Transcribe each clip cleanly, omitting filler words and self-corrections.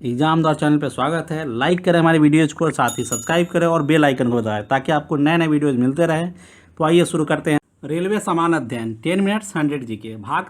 Exam द्वारा channel पर स्वागत है। लाइक करें हमारे वीडियोज़ को, साथ ही सब्सक्राइब करें और बेल आइकन को दबाएं ताकि आपको नए नए वीडियोज़ मिलते रहें। तो आइए शुरू करते हैं। रेलवे समान अध्ययन 10 मिनट्स 100 जीके भाग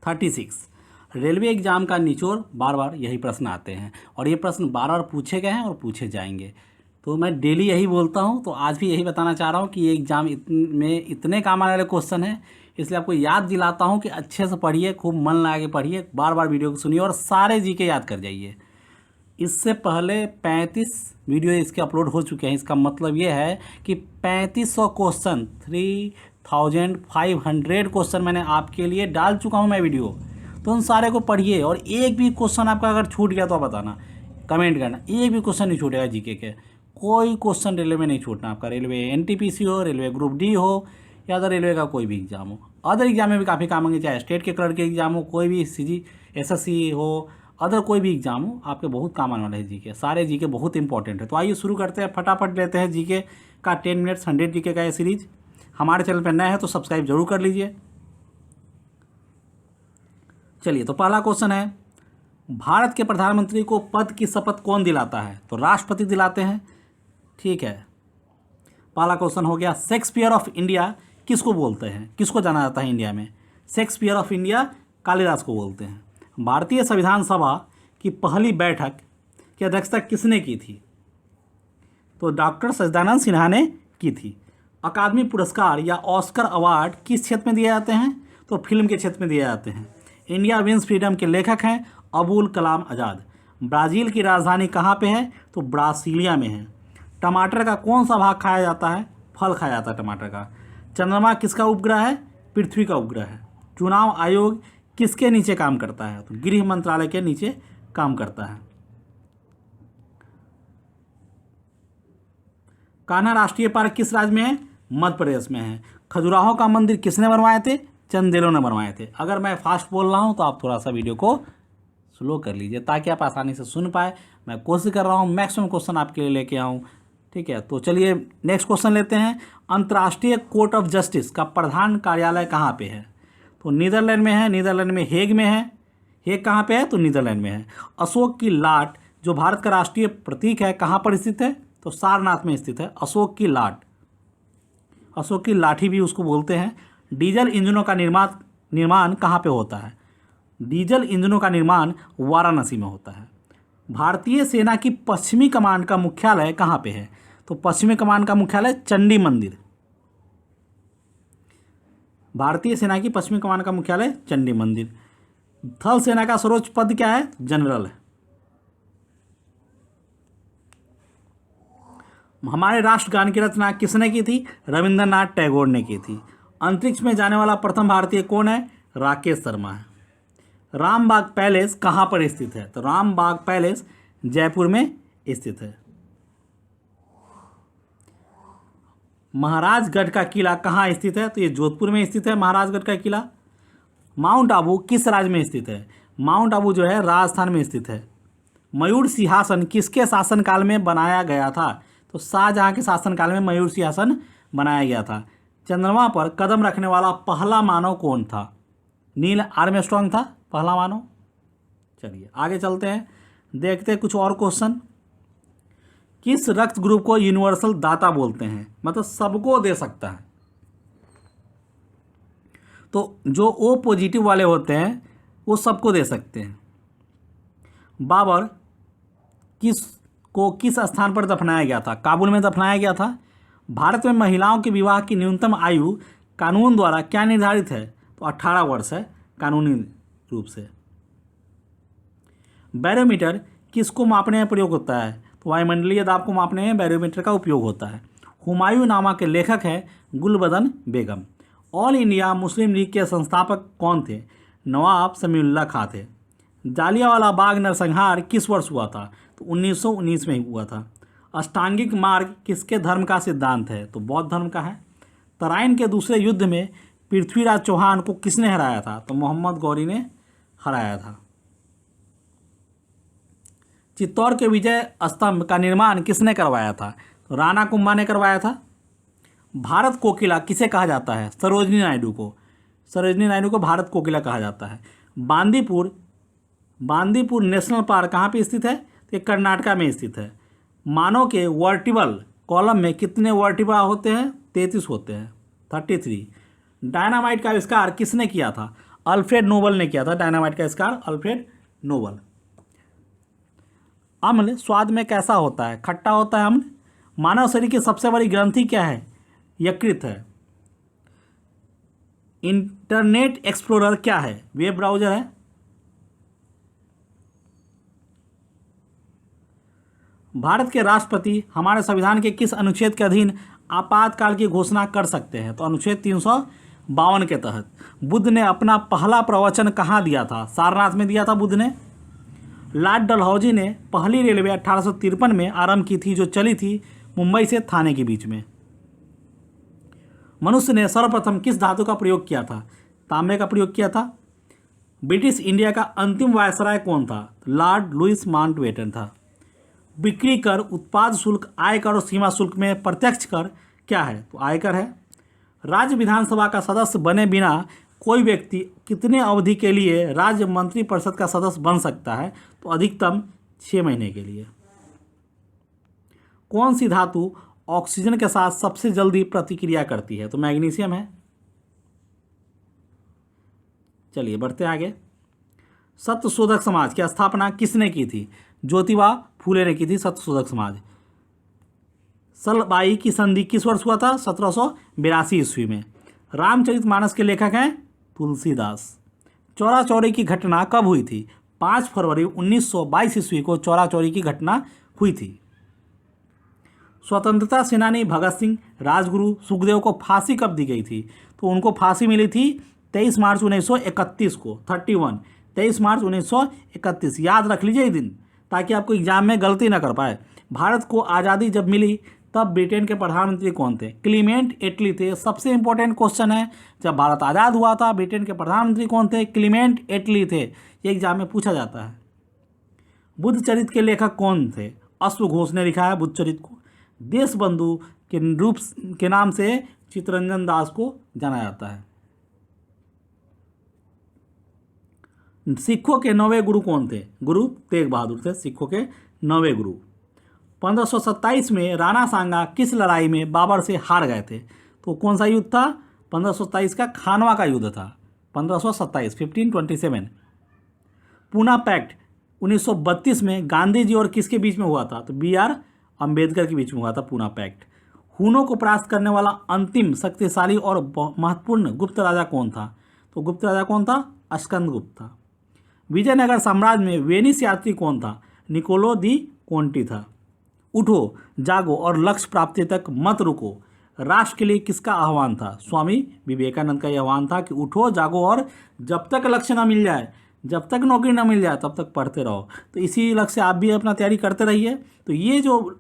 36। रेलवे एग्जाम का निचोड़ बार बार यही प्रश्न आते हैं और ये प्रश्न बार बार पूछे गए हैं और पूछे जाएंगे। तो मैं डेली यही बोलता हूँ, तो आज भी यही बताना चाह रहा हूँ कि ये एग्ज़ाम में इतने काम आने वाले क्वेश्चन हैं, इसलिए आपको याद दिलाता हूँ कि अच्छे से पढ़िए, खूब मन लगा के पढ़िए, बार बार वीडियो को सुनिए और सारे जीके याद कर जाइए। इससे पहले 35 वीडियो इसके अपलोड हो चुके हैं। इसका मतलब ये है कि 3500 क्वेश्चन 3500 क्वेश्चन मैंने आपके लिए डाल चुका हूँ मैं वीडियो। तो उन सारे को पढ़िए और एक भी क्वेश्चन आपका अगर छूट गया तो बताना, कमेंट करना। एक भी क्वेश्चन नहीं छूटेगा जीके के, कोई क्वेश्चन रेलवे में नहीं छूटना आपका। रेलवे एनटीपीसी हो, रेलवे ग्रुप डी हो या तो रेलवे का कोई भी एग्जाम हो। अदर एग्जाम में भी काफ़ी काम होंगे, चाहे स्टेट के क्लर्क के एग्जाम हो, कोई भी सीजी एसएससी हो, अदर कोई भी एग्जाम हो, आपके बहुत काम आने वाले हैं जीके। सारे जीके बहुत इंपॉर्टेंट है। तो आइए शुरू करते हैं, फटाफट लेते हैं जीके का 10 मिनट्स 100 जीके का ये सीरीज। हमारे चैनल पर नए हैं तो सब्सक्राइब जरूर कर लीजिए। चलिए, तो पहला क्वेश्चन है, भारत के प्रधानमंत्री को पद की शपथ कौन दिलाता है? तो राष्ट्रपति दिलाते हैं। ठीक है, पहला क्वेश्चन हो गया। शेक्सपियर ऑफ इंडिया किसको बोलते हैं? किसको जाना जाता है इंडिया में? शेक्सपियर ऑफ इंडिया कालिदास को बोलते हैं। भारतीय संविधान सभा की पहली बैठक की अध्यक्षता किसने की थी? तो डॉक्टर सच्चिदानंद सिन्हा ने की थी। अकादमी पुरस्कार या ऑस्कर अवार्ड किस क्षेत्र में दिए जाते हैं? तो फिल्म के क्षेत्र में दिए जाते हैं। इंडिया विंस फ्रीडम के लेखक हैं अबुल कलाम आज़ाद। ब्राज़ील की राजधानी कहाँ पे है? तो ब्रासीलिया में है। टमाटर का कौन सा भाग खाया जाता है? फल खाया जाता है टमाटर का। चंद्रमा किसका उपग्रह है? पृथ्वी का उपग्रह है। चुनाव आयोग किसके नीचे काम करता है? तो गृह मंत्रालय के नीचे काम करता है। कान्हा राष्ट्रीय पार्क किस राज्य में है? मध्य प्रदेश में है। खजुराहो का मंदिर किसने बनवाए थे? चंदेलों ने बनवाए थे। अगर मैं फास्ट बोल रहा हूं तो आप थोड़ा सा वीडियो को स्लो कर लीजिए ताकि आप आसानी से सुन पाए। मैं कोशिश कर रहा हूं मैक्सिमम क्वेश्चन आपके लिए लेके आऊं। ठीक है, तो चलिए नेक्स्ट क्वेश्चन लेते हैं। अंतर्राष्ट्रीय कोर्ट ऑफ जस्टिस का प्रधान कार्यालय कहाँ पे है? तो नीदरलैंड में है। नीदरलैंड में हेग में है। हेग कहाँ पे है? तो नीदरलैंड में है। अशोक की लाट जो भारत का राष्ट्रीय प्रतीक है कहाँ पर स्थित है? तो सारनाथ में स्थित है अशोक की लाट। अशोक की लाठी भी उसको बोलते हैं। डीजल इंजनों का निर्माण कहाँ पे होता है? डीजल इंजनों का निर्माण वाराणसी में होता है। भारतीय सेना की पश्चिमी कमान का मुख्यालय कहाँ पे है? तो पश्चिमी कमान का मुख्यालय चंडी मंदिर। भारतीय सेना की पश्चिमी कमान का मुख्यालय चंडी मंदिर। थल सेना का सर्वोच्च पद क्या है? जनरल है। हमारे राष्ट्रगान की रचना किसने की थी? रविंद्रनाथ टैगोर ने की थी। अंतरिक्ष में जाने वाला प्रथम भारतीय कौन है? राकेश शर्मा है। रामबाग पैलेस कहाँ पर स्थित है? तो रामबाग पैलेस जयपुर में स्थित है। महाराजगढ़ का किला कहाँ स्थित है? तो ये जोधपुर में स्थित है महाराजगढ़ का किला। माउंट आबू किस राज्य में स्थित है? माउंट आबू जो है राजस्थान में स्थित है। मयूर सिंहासन किसके शासनकाल में बनाया गया था? तो शाहजहां के शासनकाल में मयूर सिंहासन बनाया गया था। चंद्रमा पर कदम रखने वाला पहला मानव कौन था? नील आर्मस्ट्रांग था पहला मानव। चलिए आगे चलते हैं, देखते हैं कुछ और क्वेश्चन। किस रक्त ग्रुप को यूनिवर्सल दाता बोलते हैं? मतलब सबको दे सकता है। तो जो ओ पॉजिटिव वाले होते हैं वो सबको दे सकते हैं। बाबर किस स्थान पर दफनाया गया था? काबुल में दफनाया गया था। भारत में महिलाओं के विवाह की न्यूनतम आयु कानून द्वारा क्या निर्धारित है? तो 18 वर्ष है कानूनी रूप से। बैरोमीटर किसको मापने में प्रयोग होता है? तो वायुमंडलीय दाब को मापने में बैरोमीटर का उपयोग होता है। हुमायूं नामा के लेखक हैं गुलबदन बेगम। ऑल इंडिया मुस्लिम लीग के संस्थापक कौन थे? नवाब समीउल्लाह खां थे। जालियांवाला बाग नरसंहार किस वर्ष हुआ था? तो 1919 में हुआ था। अष्टांगिक मार्ग किसके धर्म का सिद्धांत है? तो बौद्ध धर्म का है। तराइन के दूसरे युद्ध में पृथ्वीराज चौहान को किसने हराया था? तो मोहम्मद गौरी ने हराया था। चित्तौड़ के विजय स्तंभ का निर्माण किसने करवाया था? तो राणा कुंभा ने करवाया था। भारत कोकिला किसे कहा जाता है? सरोजिनी नायडू को। सरोजिनी नायडू को भारत कोकिला कहा जाता है। बांदीपुर बांदीपुर नेशनल पार्क कहाँ पे स्थित है? तो ये कर्नाटका में स्थित है। मानव के वर्टिबल कॉलम में कितने वर्टिब्रा होते हैं? 33 होते हैं, 33। डायनामाइट का आविष्कार किसने किया था? अल्फ्रेड नोबल ने किया था डायनामाइट का आविष्कार, अल्फ्रेड नोबल। अम्ल स्वाद में कैसा होता है? खट्टा होता है अम्ल। मानव शरीर की सबसे बड़ी ग्रंथि क्या है? यकृत है। इंटरनेट एक्सप्लोरर क्या है? वेब ब्राउजर है। भारत के राष्ट्रपति हमारे संविधान के किस अनुच्छेद के अधीन आपातकाल की घोषणा कर सकते हैं? तो अनुच्छेद 352 के तहत। बुद्ध ने अपना पहला प्रवचन कहाँ दिया था? सारनाथ में दिया था बुद्ध ने। लॉर्ड डलहौजी ने पहली रेलवे 1853 में आरंभ की थी, जो चली थी मुंबई से थाने के बीच में। मनुष्य ने सर्वप्रथम किस धातु का प्रयोग किया था? तांबे का प्रयोग किया था। ब्रिटिश इंडिया का अंतिम वायसराय कौन था? लॉर्ड लुईस माउंटबेटन था। बिक्री कर, उत्पाद शुल्क, आयकर और सीमा शुल्क में प्रत्यक्ष कर क्या है? तो आयकर है। राज्य विधानसभा का सदस्य बने बिना कोई व्यक्ति कितने अवधि के लिए राज्य मंत्रिपरिषद का सदस्य बन सकता है? तो अधिकतम 6 महीने के लिए। कौन सी धातु ऑक्सीजन के साथ सबसे जल्दी प्रतिक्रिया करती है? तो मैग्नीशियम है। चलिए बढ़ते आगे। सत्यशोधक समाज की स्थापना किसने की थी? ज्योतिबा फूले ने की थी सत्यशोधक समाज। सलबाई की संधि किस वर्ष हुआ था? 1782 ईस्वी में। रामचरितमानस के लेखक हैं तुलसीदास। चौरा चौरी की घटना कब हुई थी? 5 फरवरी 1922 ईस्वी को चौरा चौरी की घटना हुई थी। स्वतंत्रता सेनानी भगत सिंह, राजगुरु, सुखदेव को फांसी कब दी गई थी? तो उनको फांसी मिली थी 23 मार्च 1931 को, 23 मार्च 1931। याद रख लीजिए ये दिन, ताकि आपको एग्जाम में गलती ना कर पाए। भारत को आज़ादी जब मिली तब ब्रिटेन के प्रधानमंत्री कौन थे? क्लीमेंट एटली थे। सबसे इंपॉर्टेंट क्वेश्चन है, जब भारत आज़ाद हुआ था ब्रिटेन के प्रधानमंत्री कौन थे? क्लीमेंट एटली थे। ये एग्जाम में पूछा जाता है। बुद्ध चरित्र के लेखक कौन थे? अश्वघोष ने लिखा है बुद्ध चरित्र को। देशबंधु के रूप के नाम से चित्तरंजन दास को जाना जाता है। सिखों के 9वें गुरु कौन थे? गुरु तेग बहादुर थे सिखों के 9वें गुरु। 1527 में राणा सांगा किस लड़ाई में बाबर से हार गए थे? तो कौन सा युद्ध था? 1527 का खानवा का युद्ध था। 1527 1527। पूना पैक्ट 1932 में गांधी जी और किसके बीच में हुआ था? तो BR अम्बेडकर के बीच में हुआ था पूना पैक्ट। हुनों को परास्त करने वाला अंतिम शक्तिशाली और महत्वपूर्ण गुप्त राजा कौन था? तो गुप्त राजा कौन था? स्कंदगुप्त था। विजयनगर साम्राज्य में वेनिस यात्री कौन था? निकोलो दी कोंटी था। उठो, जागो और लक्ष्य प्राप्ति तक मत रुको, राष्ट्र के लिए किसका आह्वान था? स्वामी विवेकानंद का यह आह्वान था कि उठो, जागो और जब तक लक्ष्य ना मिल जाए, जब तक नौकरी ना मिल जाए, तब तक पढ़ते रहो। तो इसी लक्ष्य से आप भी अपना तैयारी करते रहिए। तो ये जो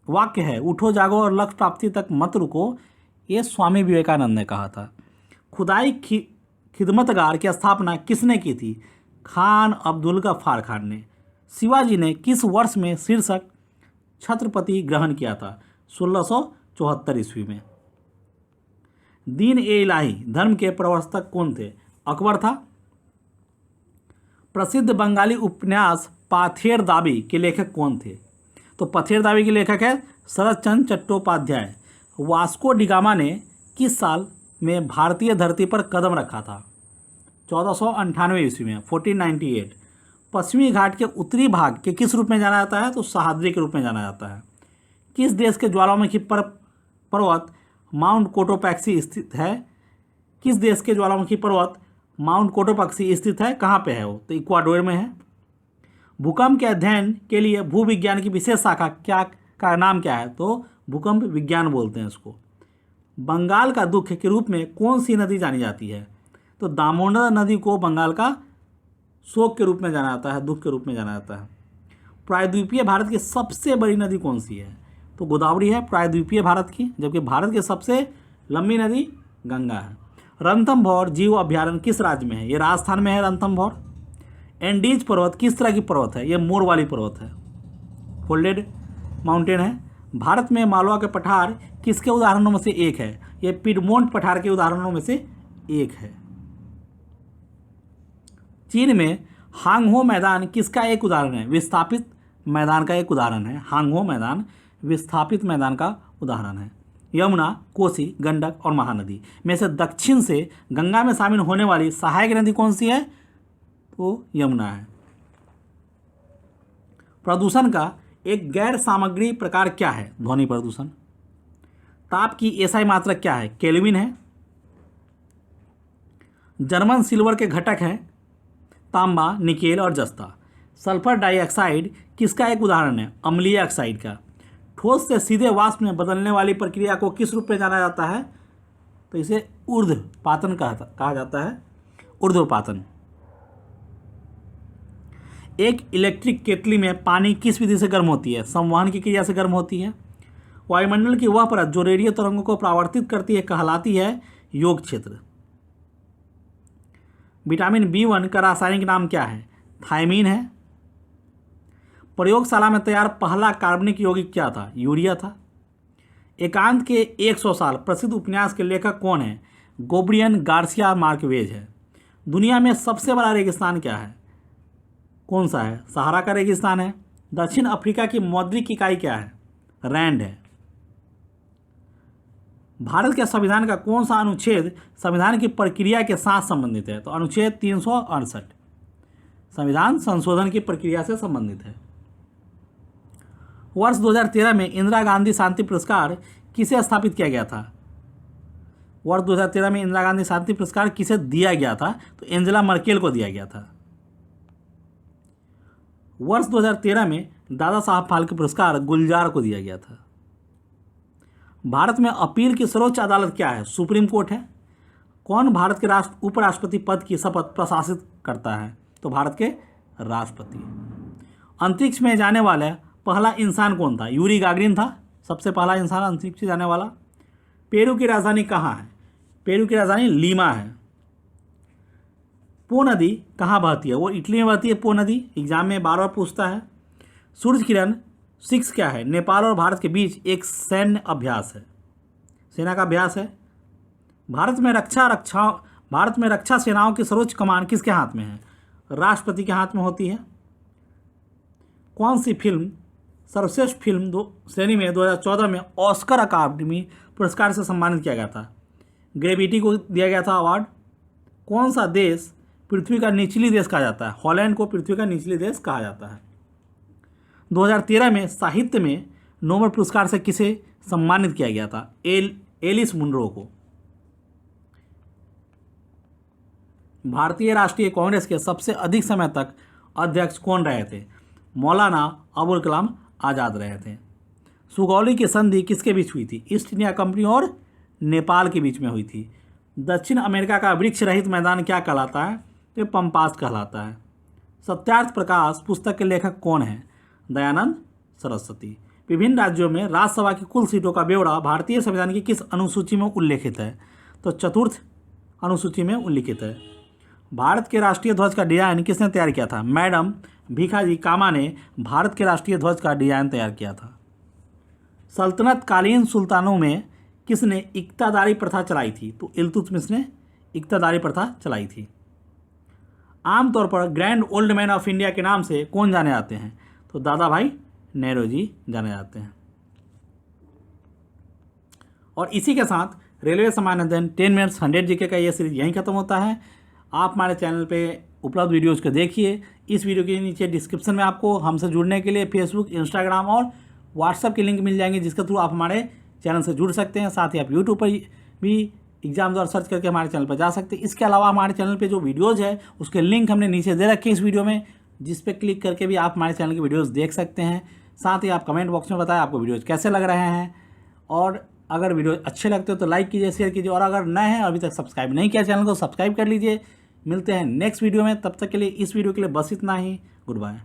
वाक्य है, उठो जागो और लक्ष्य प्राप्ति तक मत रुको, ये स्वामी विवेकानंद ने कहा था। खुदाई खिदमतगार की स्थापना किसने की थी? खान अब्दुल गफ्फार खान ने। शिवाजी ने किस वर्ष में शीर्षक छत्रपति ग्रहण किया था? 1674 ईस्वी में। दीन ए इलाही धर्म के प्रवर्तक कौन थे? अकबर था। प्रसिद्ध बंगाली उपन्यास पाथेर दावी के लेखक कौन थे? तो पथेर दावी के लेखक है शरद चंद्र चट्टोपाध्याय। वास्को डिगामा ने किस साल में भारतीय धरती पर कदम रखा था? 1498 ईस्वी में, 1498। पश्चिमी घाट के उत्तरी भाग के किस रूप में जाना जाता है? तो सह्याद्री के रूप में जाना जाता है। किस देश के ज्वालामुखी पर्वत माउंट कोटोपैक्सी स्थित है? किस देश के ज्वालामुखी पर्वत माउंट कोटोपैक्सी स्थित है? कहाँ पे है वो? तो इक्वाडोर में है। भूकंप के अध्ययन के लिए भूविज्ञान की विशेष शाखा का नाम क्या है? तो भूकंप विज्ञान बोलते हैं इसको। बंगाल का दुख के रूप में कौन सी नदी जानी जाती है? तो दामोदर नदी को बंगाल का शोक के रूप में जाना जाता है, दुख के रूप में जाना जाता है। प्रायद्वीपीय भारत की सबसे बड़ी नदी कौन सी है? तो गोदावरी है प्रायद्वीपीय भारत की, जबकि भारत की सबसे लंबी नदी गंगा है। रणथंभौर जीव अभ्यारण्य किस राज्य में है? ये राजस्थान में है रणथंभौर। एंडीज पर्वत किस तरह की पर्वत है? ये मोर वाली पर्वत है, फोल्डेड माउंटेन है। भारत में मालवा के पठार किसके उदाहरणों में से एक है? ये पिडमोंट पठार के उदाहरणों में से एक है। चीन में हांगहो मैदान किसका एक उदाहरण है? विस्थापित मैदान का एक उदाहरण है। हांगहो मैदान विस्थापित मैदान का उदाहरण है। यमुना, कोसी, गंडक और महानदी में से दक्षिण से गंगा में शामिल होने वाली सहायक नदी कौन सी है? तो यमुना है। प्रदूषण का एक गैर सामग्री प्रकार क्या है? ध्वनि प्रदूषण। ताप की एसआई मात्रक क्या है? केल्विन है। जर्मन सिल्वर के घटक हैं तांबा, निकेल और जस्ता। सल्फर डाइऑक्साइड किसका एक उदाहरण है? अम्लीय ऑक्साइड का। ठोस से सीधे वाष्प में बदलने वाली प्रक्रिया को किस रूप में जाना जाता है? तो इसे ऊर्ध्वपातन कहा जाता है। ऊर्ध्वपातन। एक इलेक्ट्रिक केतली में पानी किस विधि से गर्म होती है? संवहन की क्रिया से गर्म होती है। वायुमंडल की वह परत जो रेडियो तरंगों को परावर्तित करती है कहलाती है योग क्षेत्र। विटामिन B1 का रासायनिक नाम क्या है? थायमीन है। प्रयोगशाला में तैयार पहला कार्बनिक यौगिक क्या था? यूरिया था। एकांत के 100 साल प्रसिद्ध उपन्यास के लेखक कौन है? गैब्रियल गार्सिया मार्केज है। दुनिया में सबसे बड़ा रेगिस्तान क्या है? कौन सा है? सहारा का रेगिस्तान है। दक्षिण अफ्रीका की मौद्रिक इकाई क्या है? रैंड है। भारत के संविधान का कौन सा अनुच्छेद संविधान की प्रक्रिया के साथ संबंधित है? तो अनुच्छेद 368 संविधान संशोधन की प्रक्रिया से संबंधित है। वर्ष 2013 में इंदिरा गांधी शांति पुरस्कार किसे स्थापित किया गया था? वर्ष 2013 में इंदिरा गांधी शांति पुरस्कार किसे दिया गया था? तो एंजेला मर्केल को दिया गया था। वर्ष 2013 में दादा साहब फाल्के पुरस्कार गुलजार को दिया गया था। भारत में अपील की सर्वोच्च अदालत क्या है? सुप्रीम कोर्ट है। कौन भारत के उपराष्ट्रपति पद की शपथ प्रशासित करता है? तो भारत के राष्ट्रपति। अंतरिक्ष में जाने वाला पहला इंसान कौन था? यूरी गागरिन था सबसे पहला इंसान अंतरिक्ष में जाने वाला। पेरू की राजधानी कहाँ है? पेरू की राजधानी लीमा है। पो नदी कहाँ बहती है? वो इटली में बहती है पो नदी। एग्जाम में बार बार पूछता है। सूर्य किरण 6 क्या है? नेपाल और भारत के बीच एक सैन्य अभ्यास है, सेना का अभ्यास है। भारत में रक्षा सेनाओं की सर्वोच्च कमान किसके हाथ में है? राष्ट्रपति के हाथ में होती है। कौन सी फिल्म सर्वश्रेष्ठ फिल्म श्रेणी में 2014 में ऑस्कर अकादमी पुरस्कार से सम्मानित किया गया था? ग्रेविटी को दिया गया था अवार्ड। कौन सा देश पृथ्वी का निचली देश कहा जाता है? हॉलैंड को पृथ्वी का निचली देश कहा जाता है। 2013 में साहित्य में नोबेल पुरस्कार से किसे सम्मानित किया गया था? एलिस मुनरो को। भारतीय राष्ट्रीय कांग्रेस के सबसे अधिक समय तक अध्यक्ष कौन रहे थे? मौलाना अबुल कलाम आज़ाद रहे थे। सुगौली की संधि किसके बीच हुई थी? ईस्ट इंडिया कंपनी और नेपाल के बीच में हुई थी। दक्षिण अमेरिका का वृक्ष रहित मैदान क्या कहलाता है? तो पंपास कहलाता है। सत्यार्थ प्रकाश पुस्तक के लेखक कौन है? दयानंद सरस्वती। विभिन्न राज्यों में राज्यसभा की कुल सीटों का ब्यौरा भारतीय संविधान की किस अनुसूची में उल्लेखित है? तो चतुर्थ अनुसूची में उल्लिखित है। भारत के राष्ट्रीय ध्वज का डिजाइन किसने तैयार किया था? मैडम भीखाजी कामा ने भारत के राष्ट्रीय ध्वज का डिजाइन तैयार किया था। सल्तनत कालीन सुल्तानों में किसने इक्तादारी प्रथा चलाई थी? तो इल्तुतमिश ने इक्तादारी प्रथा चलाई थी। आमतौर पर grand old man of India के नाम से कौन जाने जाते हैं? तो दादा भाई नेहरू जी जाने जाते हैं। और इसी के साथ रेलवे सामान्य अध्ययन 10 मिनट्स 100 जीके का ये सीरीज यहीं खत्म होता है। आप हमारे चैनल पे उपलब्ध वीडियोज़ को देखिए। इस वीडियो के नीचे डिस्क्रिप्शन में आपको हमसे जुड़ने के लिए फेसबुक, इंस्टाग्राम और व्हाट्सएप के लिंक मिल जाएंगे, जिसके थ्रू आप हमारे चैनल से जुड़ सकते हैं। साथ ही आप यूट्यूब पर भी एग्जाम द्वारा सर्च करके हमारे चैनल पर जा सकते हैं। इसके अलावा हमारे चैनल पे जो वीडियोज़ है उसके लिंक हमने नीचे दे रखे हैं इस वीडियो में, जिस पे क्लिक करके भी आप हमारे चैनल की वीडियोज़ देख सकते हैं। साथ ही आप कमेंट बॉक्स में बताएं आपको वीडियोज़ कैसे लग रहे हैं, और अगर वीडियो अच्छे लगते हो तो लाइक कीजिए, शेयर कीजिए, और अगर नए हैं अभी तक सब्सक्राइब नहीं किया चैनल को सब्सक्राइब कर लीजिए। मिलते हैं नेक्स्ट वीडियो में, तब तक के लिए इस वीडियो के लिए बस इतना ही। Good bye.